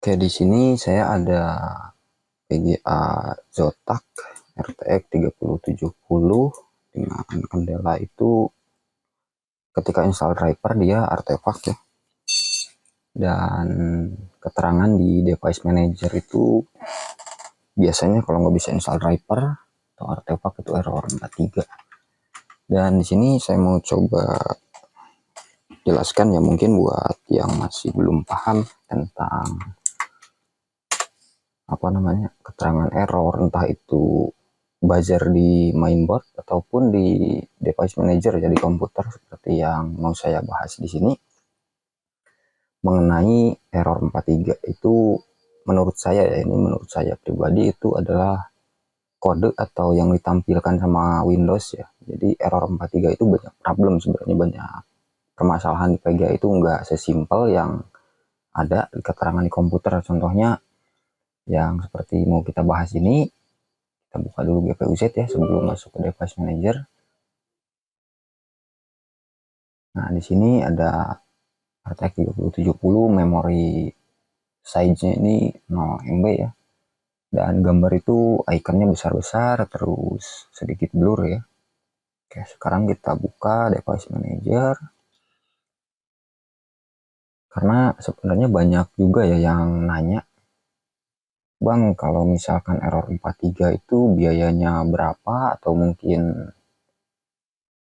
Oke, di sini saya ada PGA Zotac RTX 3070 dengan kendala itu ketika install driver dia artefak ya. Dan keterangan di device manager itu biasanya kalau nggak bisa install driver atau artefak itu error 43. Dan di sini saya mau coba jelaskan ya, mungkin buat yang masih belum paham tentang keterangan error, entah itu buzzer di mainboard ataupun di device manager ya di komputer, seperti yang mau saya bahas di sini mengenai error 43 itu. Menurut saya ya, ini menurut saya pribadi itu adalah kode atau yang ditampilkan sama Windows ya. Jadi error 43 itu banyak problem sebenarnya, banyak permasalahan di PGA itu, nggak sesimpel yang ada di keterangan di komputer. Contohnya yang seperti mau kita bahas ini, kita buka dulu GPU-Z ya sebelum masuk ke device manager. Nah, di sini ada RTX 3070, memori size-nya ini 0 MB ya. Dan gambar itu ikonnya besar-besar, terus sedikit blur ya. Oke, sekarang kita buka device manager. Karena sebenarnya banyak juga ya yang nanya, Bang, kalau misalkan error 43 itu biayanya berapa, atau mungkin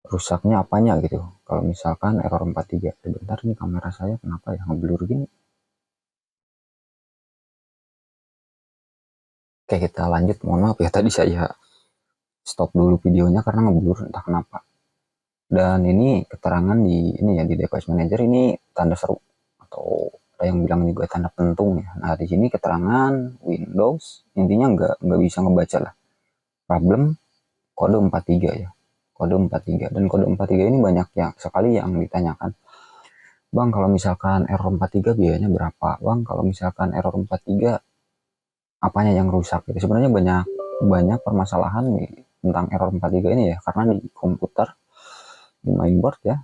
rusaknya apanya gitu. Kalau misalkan error 43. Sebentar nih, kamera saya kenapa ya ngeblur gini. Oke, kita lanjut. Mohon maaf ya, tadi saya stop dulu videonya karena ngeblur entah kenapa. Dan ini keterangan di ini ya, di device manager ini tanda seru atau ada yang bilang juga tanda pentung ya. Nah, di sini keterangan Windows intinya nggak bisa ngebaca lah. Problem kode 43 ya. Kode 43, dan kode 43 ini banyak yang sekali yang ditanyakan. Bang, kalau misalkan error 43 biayanya berapa? Bang, kalau misalkan error 43 apanya yang rusak gitu. Sebenarnya banyak banyak permasalahan tentang error 43 ini ya, karena di komputer, di mainboard ya,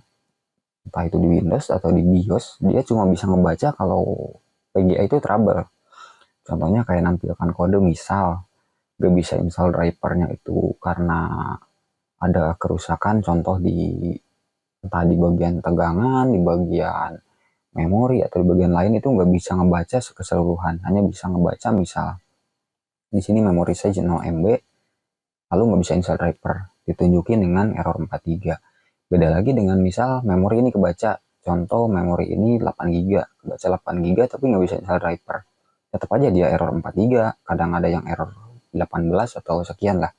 entah itu di Windows atau di BIOS, dia cuma bisa ngebaca kalau PGA itu trouble. Contohnya kayak nampilkan kode, misal gak bisa install drivernya itu karena ada kerusakan, contoh di entah di bagian tegangan, di bagian memori atau di bagian lain, itu nggak bisa ngebaca keseluruhan, hanya bisa ngebaca misal di sini memori size 0 MB, lalu nggak bisa install driver, ditunjukin dengan error 43. Beda lagi dengan misal memori ini kebaca, contoh memori ini 8 GB, kebaca 8 GB tapi nggak bisa install driver, tetap aja dia error 43. Kadang ada yang error 18 atau sekian lah.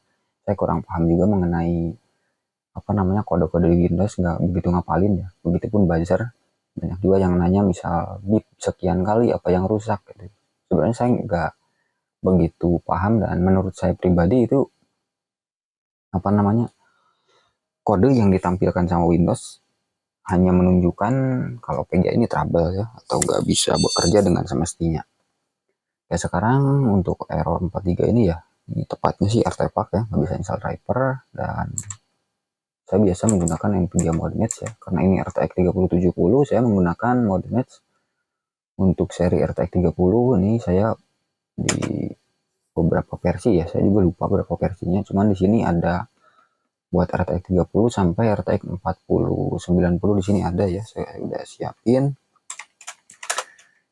Saya kurang paham juga mengenai kode-kode di Windows, nggak begitu ngapalin ya. Begitupun buzzer, banyak juga yang nanya misal bip sekian kali apa yang rusak gitu. Sebenarnya saya nggak begitu paham, dan menurut saya pribadi itu kode yang ditampilkan sama Windows hanya menunjukkan kalau PGA ini trouble ya, atau nggak bisa bekerja dengan semestinya. Ya, sekarang untuk error 43 ini ya, ini tepatnya sih artefak ya, nggak bisa install driver. Dan saya biasa menggunakan NVIDIA mode match ya, karena ini RTX 3070, saya menggunakan mode match. Untuk seri RTX 30 ini saya di beberapa versi ya, saya juga lupa berapa versinya, cuman di sini ada buat RTX 30 sampai RTX 4090, di sini ada ya, saya udah siapin.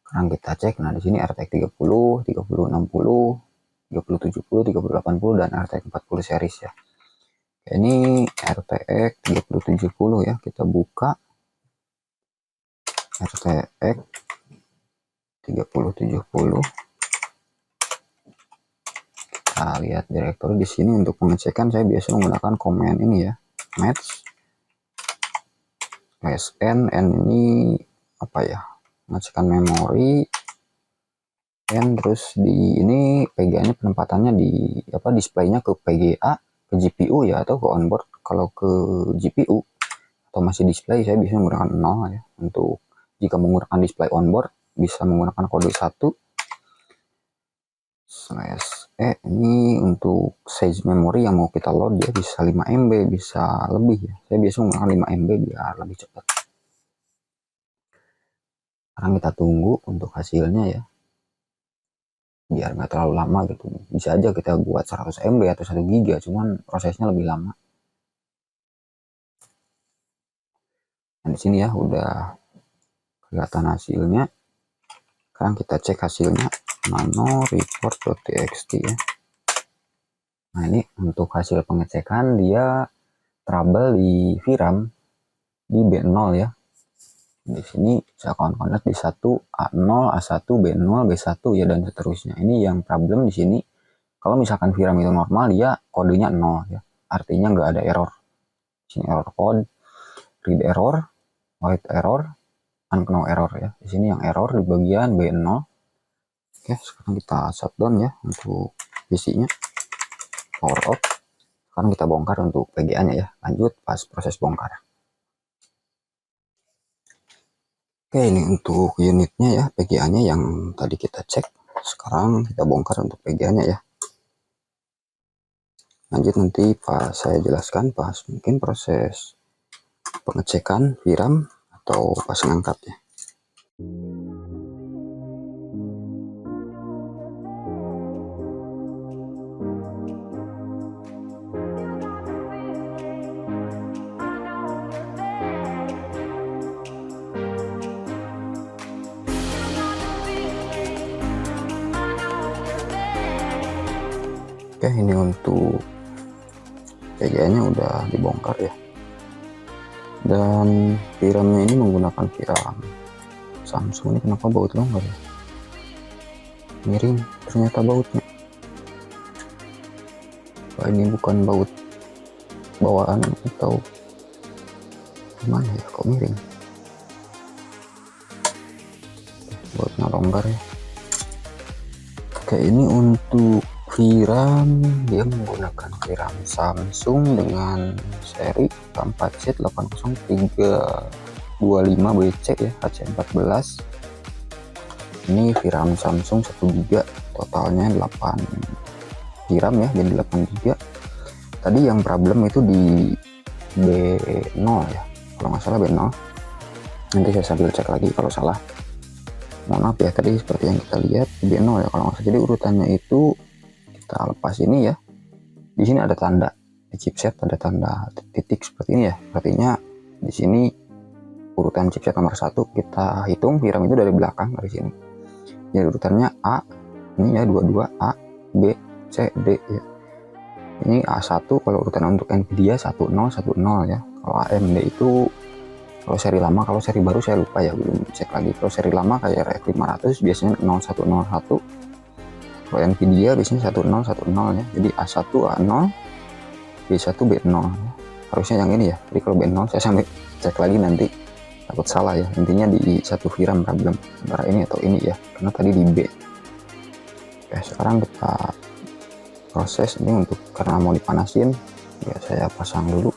Sekarang kita cek. Nah, di sini RTX 30, 3060, 3070, 3080 dan RTX 40 series ya. Ini RTX 3070 ya, kita buka RTX 3070. Kita lihat direktori di sini. Untuk pengecekan saya biasa menggunakan command ini ya, match -n. N ini apa ya, mengecekkan memori. N terus di ini PGA-nya penempatannya di displaynya ke PGA, ke GPU ya, atau ke onboard. Kalau ke GPU atau masih display, saya bisa menggunakan 0 ya. Untuk jika menggunakan display onboard bisa menggunakan kode 1/E. Ini untuk size memori yang mau kita load, dia bisa 5 MB, bisa lebih ya. Saya biasa menggunakan 5 MB biar lebih cepat. Sekarang kita tunggu untuk hasilnya ya. biar nggak terlalu lama gitu. Bisa aja kita buat 100 MB atau 1 giga, cuman prosesnya lebih lama. Nah, di sini ya udah kelihatan hasilnya. Sekarang kita cek hasilnya, nano report.txt ya. Nah, ini untuk hasil pengecekan dia trouble di VRAM di B0 ya. Di sini saya connect di 1A0, A1, B0, B1 ya, dan seterusnya. Ini yang problem di sini. Kalau misalkan VRAM itu normal, dia kodenya 0 ya. Artinya nggak ada error. Di sini error code, read error, write error, unknown error ya. Di sini yang error di bagian B0. Oke, sekarang kita shutdown ya untuk PC-nya. Power off. Sekarang kita bongkar untuk VGA-nya ya. Lanjut pas proses bongkar. Oke, ini untuk unitnya ya, VGA-nya yang tadi kita cek. Sekarang kita bongkar untuk VGA-nya ya. Lanjut nanti pas saya jelaskan pas mungkin proses pengecekan VRAM atau pas ngangkatnya. Oke, ini untuk VGA-nya udah dibongkar ya. Dan VRAM-nya ini menggunakan VRAM Samsung. Ini kenapa baut longgar ya? Miring ternyata bautnya. Wah, ini bukan baut bawaan atau gimana ya, kok miring? Bautnya longgar ya. Oke, ini untuk VRAM, dia menggunakan VRAM Samsung dengan seri 4Z80325BC ya, HC14. Ini VRAM Samsung 1 GB, totalnya 8 VRAM ya, jadi 8 GB. Tadi yang problem itu di B0 ya, kalau nggak salah B0. Nanti saya sambil cek lagi kalau salah. Mohon maaf ya, tadi seperti yang kita lihat B0 ya kalau nggak salah. Jadi urutannya itu kita lepas ini ya. Di sini ada tanda di chipset, ada tanda titik seperti ini ya. Artinya di sini urutan chipset nomor 1 kita hitung VRAM itu dari belakang dari sini. Jadi urutannya A, ini ya 22 A, B, C, D ya. Ini A1 kalau urutan untuk Nvidia 1010 ya. Kalau AMD itu kalau seri lama, kalau seri baru saya lupa ya, belum cek lagi. Kalau seri lama kayak RX 500 biasanya 0101. Kalau Nvidia biasanya 1010 ya. Jadi A1 A0, B1 B0 ya. Harusnya yang ini ya. Jadi kalau B0 saya sampai cek lagi nanti, takut salah ya. Intinya di satu VRAM problem antara ini atau ini ya, karena tadi di B. Oke, sekarang kita proses ini untuk, karena mau dipanasin ya, saya pasang dulu.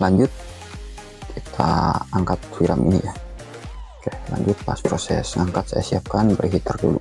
Lanjut kita angkat VRAM ini ya. Oke, lanjut pas proses angkat saya siapkan preheater dulu.